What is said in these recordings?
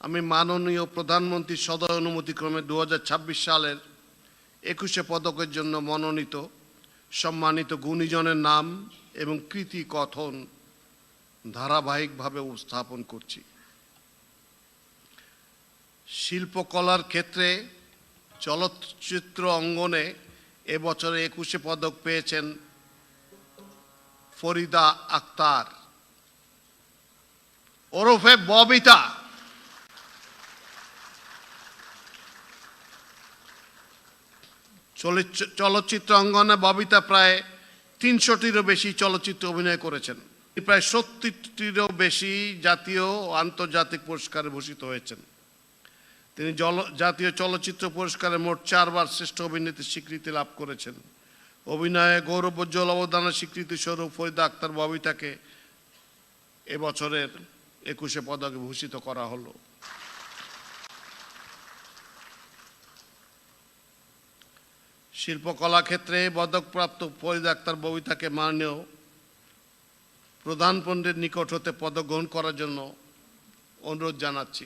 আমি মাননীয় প্রধানমন্ত্রীর সদয় অনুমতিক্রমে 2026 সালের 21শে পদকের জন্য মনোনীত সম্মানিত গুণীজনের নাম এবং কৃতি কথন ধারাবাহিকভাবে উপস্থাপন করছি। শিল্পকলার ক্ষেত্রে চলচ্চিত্র অঙ্গনে এবছরে 21শে পদক পেয়েছেন ফরিদা আক্তার ওরফে ববিতা। চলচ্চিত্র অঙ্গনে ববিতা প্রায় 300টিরও বেশি চলচ্চিত্র অভিনয় করেছেন। প্রায় 70টিরও বেশি জাতীয় ও আন্তর্জাতিক পুরস্কারে ভূষিত হয়েছেন। তিনি জাতীয় চলচ্চিত্র পুরস্কারে মোট 4বার শ্রেষ্ঠ অভিনেত্রীর স্বীকৃতি লাভ করেছেন। অভিনয়ে গৌরবোজ্জ্বল অবদানের স্বীকৃতি স্বরূপ ফরিদা আক্তার ববিতাকে এবছরের 21শে পদকে ভূষিত করা হলো। শিল্পকলা ক্ষেত্রে পদকপ্রাপ্ত ফরিদা আক্তার ববিতাকে মাননীয় প্রধান পণ্ডিতের নিকট হতে পদক গ্রহণ করার জন্য অনুরোধ জানাচ্ছি।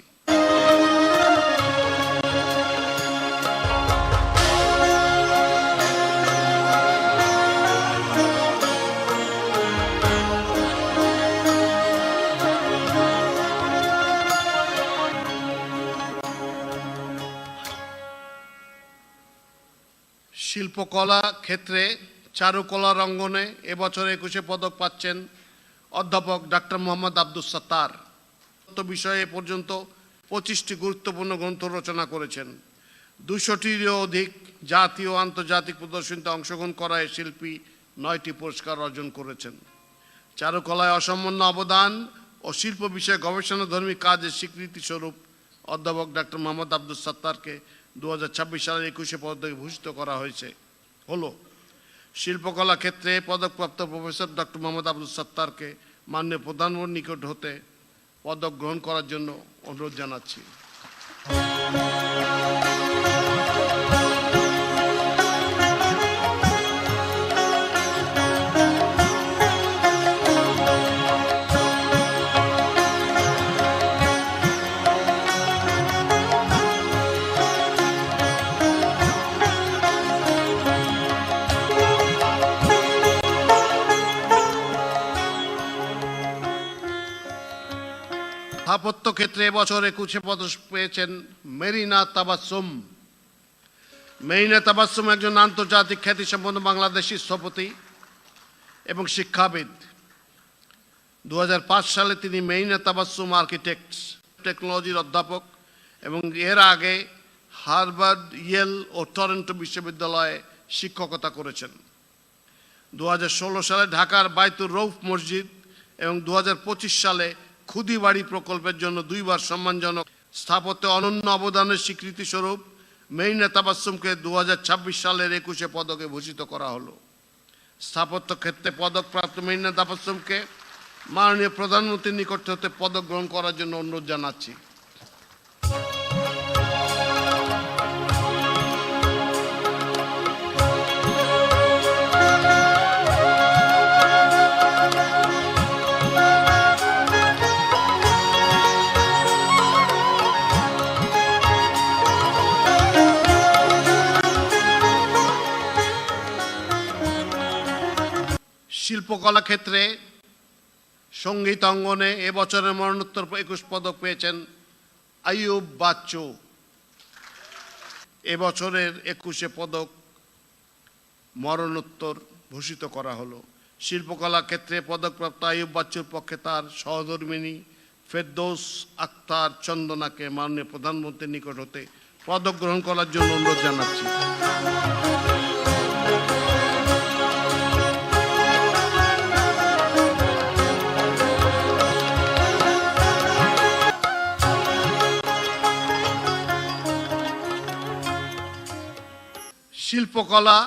শিল্পকলা ক্ষেত্রে চারুকলার অঙ্গনে এবছর 21শে পদক পাচ্ছেন অধ্যাপক ডক্টর মোহাম্মদ আব্দুস সাত্তার। বিষয়ে এ পর্যন্ত 25টি গুরুত্বপূর্ণ গ্রন্থ রচনা করেছেন। 200টিরও অধিক জাতীয় ও আন্তর্জাতিক প্রদর্শনীতে অংশগ্রহণ করায় শিল্পী 9টি পুরস্কার অর্জন করেছেন। চারুকলায় অসামান্য অবদান ও শিল্প বিষয়ে গবেষণাধর্মী কাজের স্বীকৃতি স্বরূপ অধ্যাপক ডক্টর মোহাম্মদ আব্দুস সাত্তারকে 2026 সালের 21শে পদকে ভূষিত করা হলো। শিল্পকলা ক্ষেত্রে পদকপ্রাপ্ত প্রফেসর ডক্টর মোহাম্মদ আব্দুস সাত্তারকে মাননীয় প্রধানমন্ত্রীর নিকট হতে পদক গ্রহণ করার জন্য অনুরোধ জানাচ্ছি। স্থাপত্য ক্ষেত্রে এবছর 21শে পদক পেয়েছেন মেরিনা তাবাসসুম। মেরিনা তাবাসসুম একজন আন্তর্জাতিক খ্যাতিসম্পন্ন বাংলাদেশি স্থপতি এবং শিক্ষাবিদ। 2005 সালে তিনি মেরিনা তাবাসসুম আর্কিটেক্টস টেকনোলজির অধ্যাপক এবং এর আগে হার্ভার্ড, ইয়েল ও টরন্টো বিশ্ববিদ্যালয়ে শিক্ষকতা করেছেন। 2016 সালে ঢাকার বাইতুর রৌফ মসজিদ এবং 2025 সালে খুদিবাড়ি প্রকল্পের জন্য 2বার সম্মানজনক স্থাপত্যে অনন্য অবদানের স্বীকৃতি স্বরূপ মেরিনা তাবাসসুমকে 2026 সালের 21শে পদকে ভূষিত করা হলো। স্থাপত্য ক্ষেত্রে পদকপ্রাপ্ত মেরিনা তাবাসসুমকে মাননীয় প্রধানমন্ত্রীর নিকট হতে পদক গ্রহণ করার জন্য অনুরোধ জানাচ্ছি। শিল্পকলা ক্ষেত্রে সঙ্গীত অঙ্গনে এবছরের মরণোত্তর 21 পদক পেয়েছেন আইয়ুব বাচ্চু। এবছরের 21শে পদক মরণোত্তর ভূষিত করা হলো। শিল্পকলা ক্ষেত্রে পদকপ্রাপ্ত আইয়ুব বাচ্চুর পক্ষে তার সহধর্মিণী ফেরদৌস আক্তার চন্দনাকে মাননীয় প্রধানমন্ত্রীর নিকট হতে পদক গ্রহণ করার জন্য অনুরোধ জানাচ্ছি। শিল্পকলা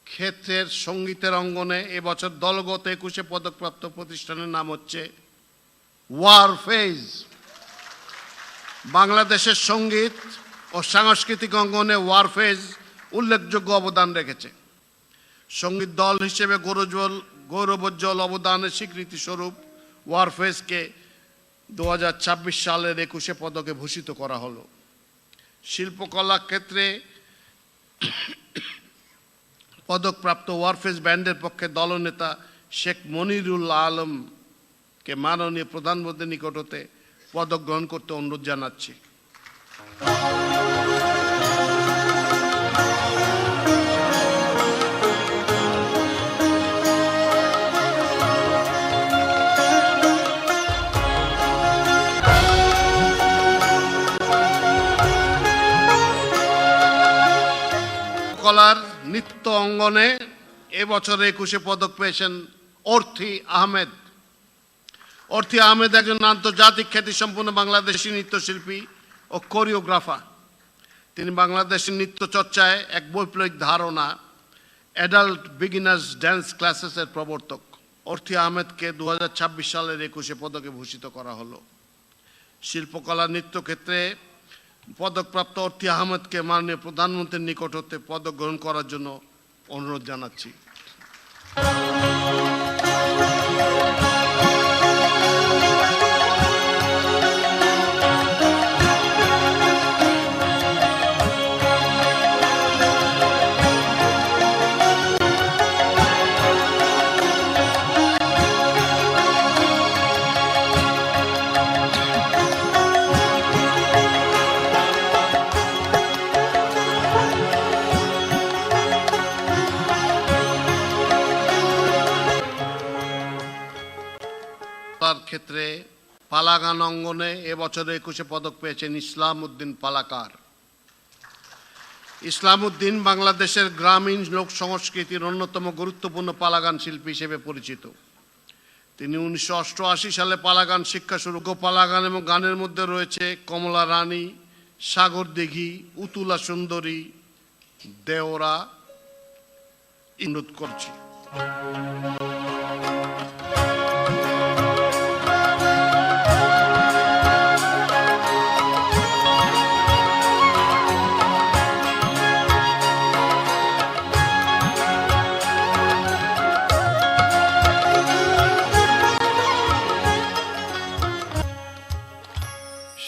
ক্ষেত্রের সঙ্গীতের অঙ্গনে এবছর দলগত 21শে পদকপ্রাপ্ত প্রতিষ্ঠানের নাম হচ্ছে ওয়ারফেজ। বাংলাদেশের সঙ্গীত ও সাংস্কৃতিক অঙ্গনে ওয়ারফেজ উল্লেখযোগ্য অবদান রেখেছে। সঙ্গীত দল হিসেবে গৌরবোজ্জ্বল অবদানের স্বীকৃতি স্বরূপ ওয়ারফেজকে 2026 সালের 21 পদকে ভূষিত করা হলো। শিল্পকলা ক্ষেত্রে পদকপ্রাপ্ত ওয়ারফেজ ব্যান্ডের পক্ষে দলনেতা শেখ মনিরুল আলমকে মাননীয় প্রধানমন্ত্রীর নিকট হতে পদক গ্রহণ করতে অনুরোধ জানাচ্ছি। কলার নৃত্য অঙ্গনে এবছর 21 পদক পেয়েছেন অর্থী আহমেদ। অর্থী আহমেদ একজন আন্তর্জাতিক খ্যাতিসম্পন্ন বাংলাদেশি নৃত্যশিল্পী ও কোরিওগ্রাফার। তিনি বাংলাদেশের নৃত্য চর্চায় এক বৈপ্লবিক ধারণা অ্যাডাল্ট বিগিনার্স ড্যান্স ক্লাসেসের প্রবর্তক। অর্থী আহমেদকে 2026 সালের 21 পদকে ভূষিত করা হলো। শিল্পকলা নৃত্য ক্ষেত্রে পদকপ্রাপ্ত অর্থী আহমেদকে মাননীয় প্রধানমন্ত্রীর নিকট হতে পদক গ্রহণ করার জন্য অনুরোধ জানাচ্ছি। ক্ষেত্রে পালা গান অঙ্গনে এবছরে 21 পদক পেয়েছেন ইসলাম উদ্দিন পালাকার। ইসলাম উদ্দিন বাংলাদেশের গ্রামীণ লোক সংস্কৃতির অন্যতম গুরুত্বপূর্ণ পালাগান শিল্পী হিসেবে পরিচিত। তিনি 1988 সালে পালাগান শিক্ষা শুরু। পালাগান এবং গানের মধ্যে রয়েছে কমলা রানী, সাগর দিঘি, উতুলা সুন্দরী, দেওরা। অনুরোধ করছি।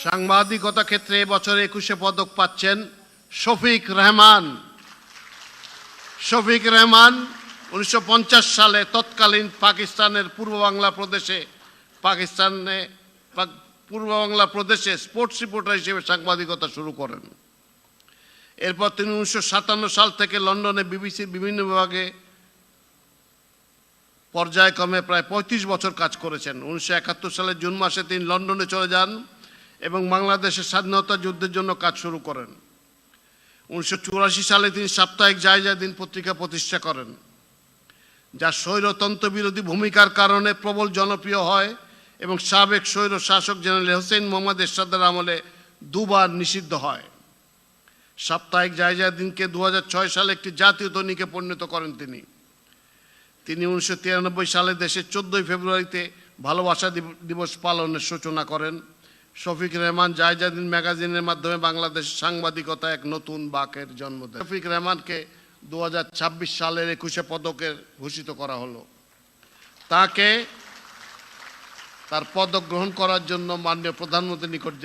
সাংবাদিকতা ক্ষেত্রে এবছর 21 পদক পাচ্ছেন শফিক রেহমান। শফিক রেহমান 1950 সালে তৎকালীন পাকিস্তানের পূর্ব বাংলা প্রদেশে স্পোর্টস রিপোর্টার হিসেবে সাংবাদিকতা শুরু করেন। এরপর তিনি 1957 সাল থেকে লন্ডনে বিবিসির বিভিন্ন বিভাগে পর্যায়ক্রমে প্রায় 35 বছর কাজ করেছেন। 1971 সালের জুন মাসে তিনি লন্ডনে চলে যান এবং বাংলাদেশের স্বাধীনতা যুদ্ধের জন্য কাজ শুরু করেন। 1984 সালে তিনি সাপ্তাহিক জায়জাদিন পত্রিকা প্রতিষ্ঠা করেন, যা স্বৈরতন্ত্র বিরোধী ভূমিকার কারণে প্রবল জনপ্রিয় হয় এবং সাবেক স্বৈর শাসক জেনারেল হোসেন মোহাম্মদ এরশাদের আমলে দুবার নিষিদ্ধ হয়। সাপ্তাহিক জায়জাদিনকে 2006 সালে একটি জাতীয় দৈনিকে পরিণত করেন তিনি। 1993 সালে দেশে 14 ফেব্রুয়ারিতে ভালোবাসা দিবস পালনের সূচনা করেন। শফিক রেহমান জায়জাদিন ম্যাগাজিনের মাধ্যমে বাংলাদেশের সাংবাদিকতা এক নতুন বাঁকের জন্ম দেয়। শফিক রেহমানকে 2026 সালের 21 পদকের ভূষিত করা হলো। তাকে তার পদক গ্রহণ করার জন্য মাননীয় প্রধানমন্ত্রীর নিকট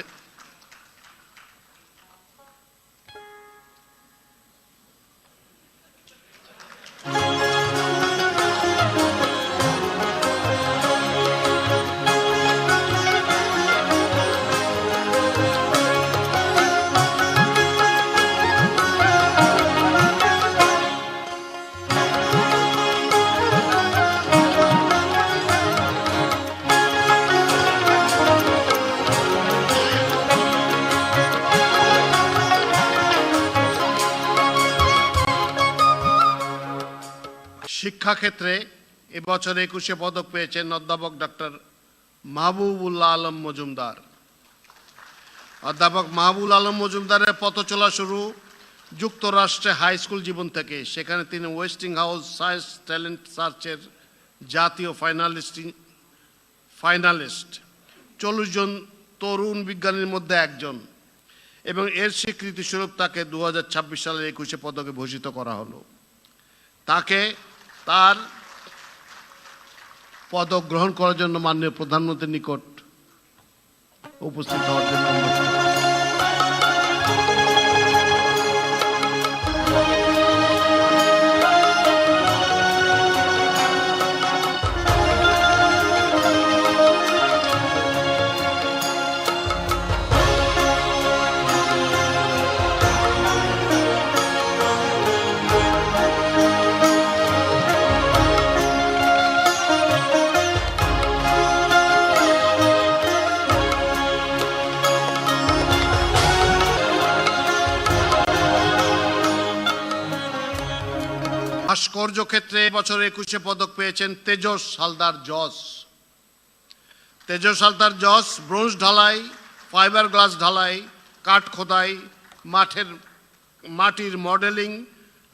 শিক্ষাক্ষেত্রে এবছর 21 পদক পেয়েছেন অধ্যাপক ডক্টর মাহবুবুল আলম মজুমদার। অধ্যাপক মাহবুবুল আলম মজুমদারের পথ চলা শুরু যুক্তরাষ্ট্রে হাই স্কুল জীবন থেকে। সেখানে তিনি ওয়েস্টিংহাউস সায়েন্স ট্যালেন্ট সার্চের জাতীয় ফাইনালিস্ট 40 জন তরুণ বিজ্ঞানীর মধ্যে একজন, এবং এর স্বীকৃতিস্বরূপ তাকে 2026 সালের 21 পদকে ভূষিত করা হলো। তাকে তার পদক গ্রহণ করার জন্য মাননীয় প্রধানমন্ত্রীর নিকট উপস্থিত হওয়ার জন্য অনুরোধ করছি। ভাস্কর্য ক্ষেত্রে বছর 21-এ পদক পেয়েছেন তেজস হালদার জস। তেজস হালদার জস ব্রোঞ্জ ঢালাই, ফাইবার গ্লাস ঢালাই, কাঠ খোদাই, মাটির মডেলিং,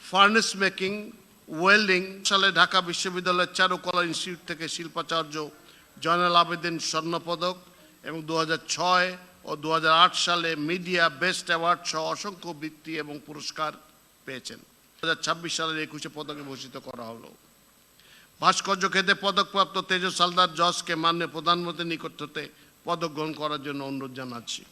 ফার্নেস মেকিং, ওয়েল্ডিং সালে ঢাকা বিশ্ববিদ্যালয়ের চারুকলা ইনস্টিটিউট থেকে শিল্পাচার্য জয়নাল আবেদিন স্বর্ণপদক এবং 2006 ও 2008 সালে মিডিয়া বেস্ট অ্যাওয়ার্ড সহ অসংখ্য বৃত্তি এবং পুরস্কার পেয়েছেন। 2026 সালের 21-এ পদকে ভূষিত করা হলো। ভাস্কর্য ক্ষেত্রে পদকপ্রাপ্ত তেজস হালদার জসকে মাননীয় প্রধানমন্ত্রীর নিকট হতে পদক গ্রহণ করার জন্য অনুরোধ জানাচ্ছি।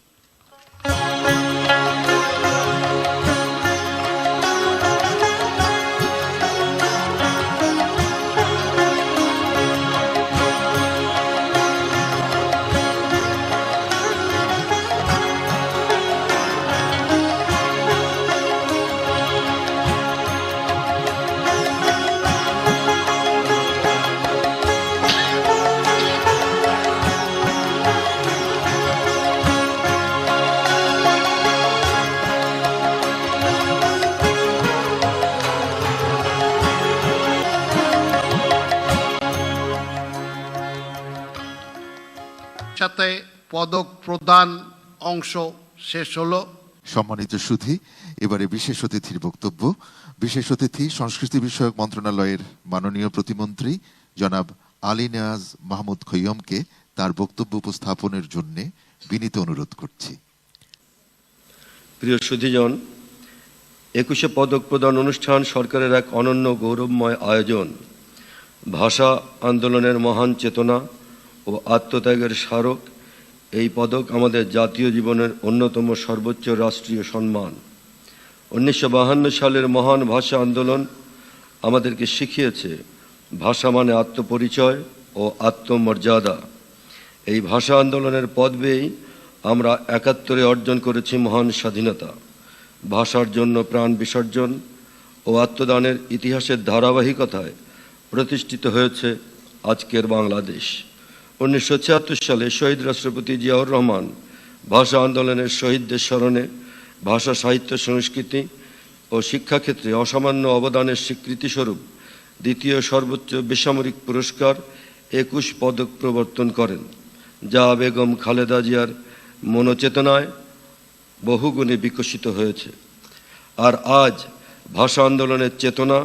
সাথে পদক প্রদান অংশ শেষ হলো। সম্মানিত সুধী, এবারে বিশেষ অতিথির বক্তব্য। বিশেষ অতিথি সংস্কৃতি বিষয়ক মন্ত্রণালয়ের মাননীয় প্রতিমন্ত্রী জনাব আলী নেয়াজ মাহমুদ খৈয়মকে তার বক্তব্য উপস্থাপনের জন্য বিনীত অনুরোধ করছি। প্রিয় সুধীজন, 21-এ পদক প্রদান অনুষ্ঠান সরকারের এক অনন্য গৌরবময় আয়োজন। ভাষা আন্দোলনের মহান চেতনা ও আত্মত্যাগের স্মারক এই পদক আমাদের জাতীয় জীবনের অন্যতম সর্বোচ্চ রাষ্ট্রীয় সম্মান। 1952 সালের মহান ভাষা আন্দোলন আমাদেরকে শিখিয়েছে ভাষা মানে আত্মপরিচয় ও আত্মমর্যাদা। এই ভাষা আন্দোলনের পথ বেয়েই আমরা 71-এ অর্জন করেছি মহান স্বাধীনতা। ভাষার জন্য প্রাণ বিসর্জন ও আত্মদানের ইতিহাসের ধারাবাহিকতায় প্রতিষ্ঠিত হয়েছে আজকের বাংলাদেশ। 1976 সালে শহীদ রাষ্ট্রপতি জিয়াউর রহমান ভাষা আন্দোলনের শহীদদের স্মরণে ভাষা সাহিত্য সংস্কৃতি ও শিক্ষাক্ষেত্রে অসামান্য অবদানের স্বীকৃতিস্বরূপ দ্বিতীয় সর্বোচ্চ বেসামরিক পুরস্কার 21 পদক প্রবর্তন করেন, যা বেগম খালেদা জিয়ার মনোচেতনায় বহুগুণে বিকশিত হয়েছে। আর আজ ভাষা আন্দোলনের চেতনা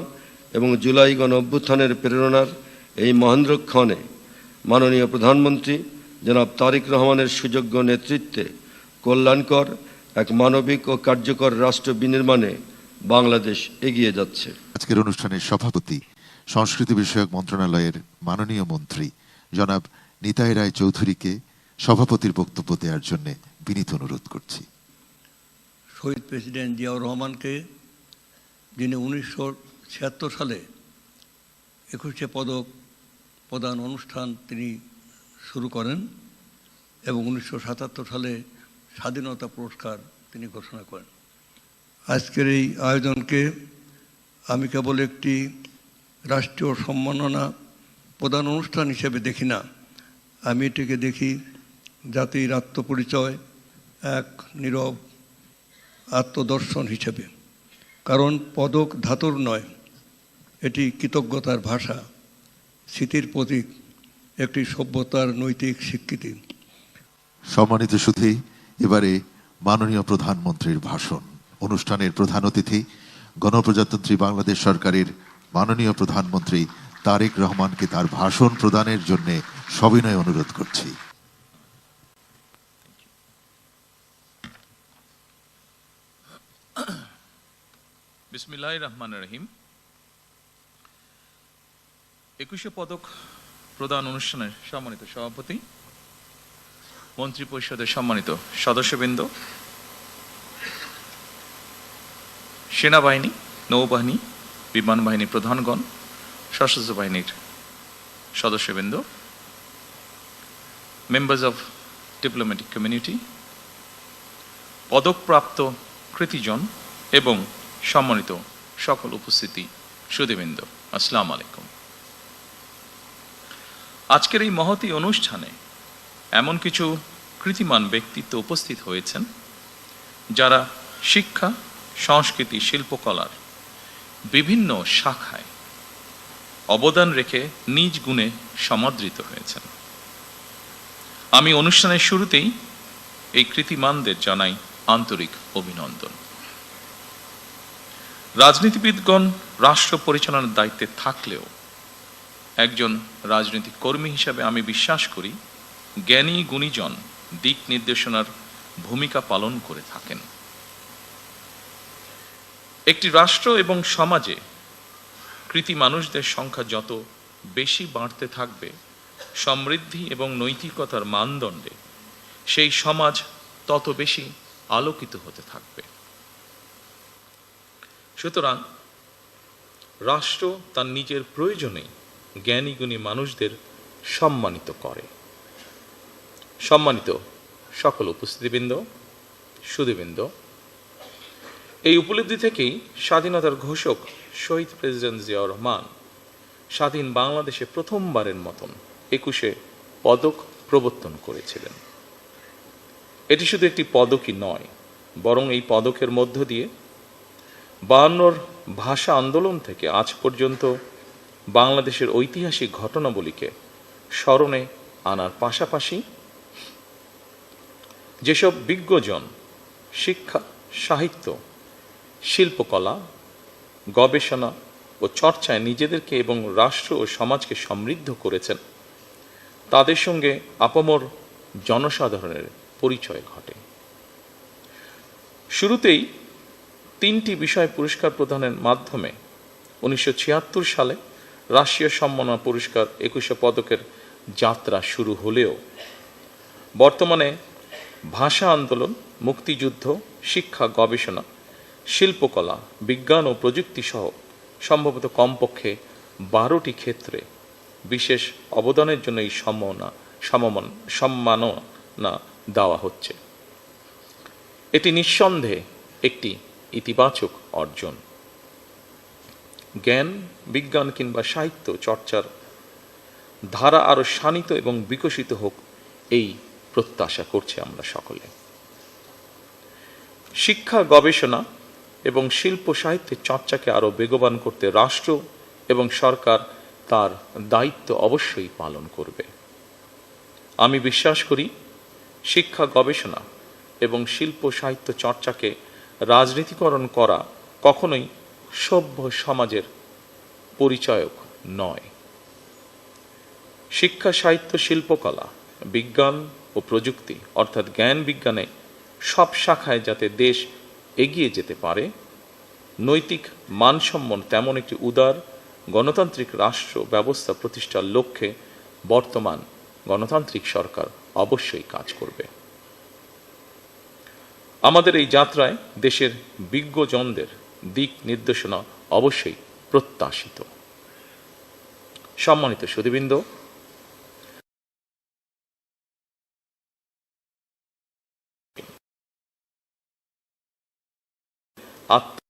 এবং জুলাই গণ অভ্যুত্থানের প্রেরণার এই মহেন্দ্রক্ষণে মাননীয় প্রধানমন্ত্রী জনাব তারেক রহমানের সুযোগ্য নেতৃত্বে কল্যাণকর এক মানবিক ও কার্যকর রাষ্ট্র বিনির্মাণে বাংলাদেশ এগিয়ে যাচ্ছে। আজকের অনুষ্ঠানের সভাপতি সংস্কৃতি বিষয়ক মন্ত্রণালয়ের মাননীয় মন্ত্রী জনাব নিতাই রায় চৌধুরীকে সভাপতির বক্তব্য দেওয়ার জন্য বিনীত অনুরোধ করছি। শহীদ প্রেসিডেন্ট জিয়াউর রহমানকে, যিনি 1976 সালে 21-এ পদক প্রদান অনুষ্ঠান তিনি শুরু করেন এবং 1977 সালে স্বাধীনতা পুরস্কার তিনি ঘোষণা করেন। আজকের এই আয়োজনকে আমি কেবল একটি রাষ্ট্রীয় সম্মাননা প্রদান অনুষ্ঠান হিসেবে দেখি না, আমি এটিকে দেখি জাতির আত্মপরিচয়, এক নীরব আত্মদর্শন হিসেবে। কারণ পদক ধাতুর নয়, এটি কৃতজ্ঞতার ভাষা, স্মৃতির প্রতীক, একটি সভ্যতার নৈতিক স্বীকৃতি। সম্মানিত সুধী, এবারে মাননীয় প্রধানমন্ত্রীর ভাষণ। অনুষ্ঠানের প্রধান অতিথি গণপ্রজাতন্ত্রী বাংলাদেশ সরকারের মাননীয় প্রধানমন্ত্রী তারেক রহমানকে তার ভাষণ প্রদানের জন্য সবিনয় অনুরোধ করছি। বিসমিল্লাহির রহমানির রহিম। 21শে পদক প্রদান অনুষ্ঠানের সম্মানিত সভাপতি, মন্ত্রিপরিষদের সম্মানিত সদস্যবৃন্দ, সেনাবাহিনী, নৌবাহিনী, বিমান বাহিনী প্রধানগণ, সশস্ত্র বাহিনীর সদস্যবৃন্দ, মেম্বার্স অফ ডিপ্লোম্যাটিক কমিউনিটি, পদকপ্রাপ্ত কৃতিজন এবং সম্মানিত সকল উপস্থিতি সুধীবৃন্দ, আসসালামু আলাইকুম। আজকের এই মহতী অনুষ্ঠানে এমন কিছু কৃতিমান ব্যক্তিত্ব উপস্থিত হয়েছেন যারা শিক্ষা, সংস্কৃতি, শিল্পকলার বিভিন্ন শাখায় অবদান রেখে নিজ গুণে সমাদৃত হয়েছেন। আমি অনুষ্ঠানের শুরুতেই এই কৃতিমানদের জানাই আন্তরিক অভিনন্দন। রাজনীতিবিদগণ রাষ্ট্র পরিচালনার দায়িত্বে থাকলেও একজন রাজনৈতিক কর্মী হিসাবে আমি বিশ্বাস করি জ্ঞানী গুণীজন দিক নির্দেশনার ভূমিকা পালন করে থাকেন। একটি রাষ্ট্র এবং সমাজে কৃতি মানুষদের সংখ্যা যত বেশি বাড়তে থাকবে, সমৃদ্ধি এবং নৈতিকতার মানদণ্ডে সেই সমাজ তত বেশি আলোকিত হতে থাকবে। সুতরাং রাষ্ট্র তার নিজের প্রয়োজনে জ্ঞানী গুণী মানুষদের সম্মানিত করে। সম্মানিত সকল উপস্থিতিবৃন্দ, সুধীবৃন্দ, এই উপলব্ধি থেকেই স্বাধীনতার ঘোষক শহীদ প্রেসিডেন্ট জিয়াউর রহমান স্বাধীন বাংলাদেশে প্রথমবারের মতন 21 পদক প্রবর্তন করেছিলেন। এটি শুধু একটি পদকই নয়, বরং এই পদকের মধ্য দিয়ে 52 ভাষা আন্দোলন থেকে আজ পর্যন্ত বাংলাদেশের ঐতিহাসিক ঘটনাবলীকে স্মরণে আনার পাশাপাশি যেসব বিজ্ঞজন শিক্ষা, সাহিত্য, শিল্পকলা, গবেষণা ও চর্চায় নিজেদেরকে এবং রাষ্ট্র ও সমাজকে সমৃদ্ধ করেছেন, তাদের সঙ্গে আপামর জনসাধারণের পরিচয় ঘটে। শুরুতেই 3টি বিষয় পুরস্কার প্রদানের মাধ্যমে 1976 সালে রাষ্ট্রীয় সম্মাননা পুরস্কার 21 পদকের যাত্রা শুরু হলেও বর্তমানে ভাষা আন্দোলন, মুক্তিযুদ্ধ, শিক্ষা, গবেষণা, শিল্পকলা, বিজ্ঞান ও প্রযুক্তি সহ সম্ভবত কমপক্ষে 12টি ক্ষেত্রে বিশেষ অবদানের জন্য এই সম্মাননা দেওয়া হচ্ছে। এটি নিঃসন্দেহে একটি ইতিবাচক অর্জন। জ্ঞান, বিজ্ঞান কিংবা সাহিত্য চর্চার ধারা আরো শানিত এবং বিকশিত হোক, এই প্রত্যাশা করছি আমরা সকলে। শিক্ষা, গবেষণা এবং শিল্প সাহিত্যের চর্চাকে আরো বেগবান করতে রাষ্ট্র এবং সরকার তার দায়িত্ব অবশ্যই পালন করবে। আমি বিশ্বাস করি শিক্ষা, গবেষণা এবং শিল্প সাহিত্য চর্চাকে রাজনীতিকরণ করা কখনোই সভ্য সমাজের পরিচায়ক নয়। শিক্ষা, সাহিত্য, শিল্পকলা, বিজ্ঞান ও প্রযুক্তি অর্থাৎ জ্ঞান বিজ্ঞানে সব শাখায় যাতে দেশ এগিয়ে যেতে পারে, নৈতিক মানসম্পন্ন তেমন একটি উদার গণতান্ত্রিক রাষ্ট্র ব্যবস্থা প্রতিষ্ঠার লক্ষ্যে বর্তমান গণতান্ত্রিক সরকার অবশ্যই কাজ করবে। আমাদের এই যাত্রায় দেশের বিজ্ঞজনদের দিক নির্দেশনা অবশ্যই প্রত্যাশিত। সম্মানিত সুধীবৃন্দ, আত্ম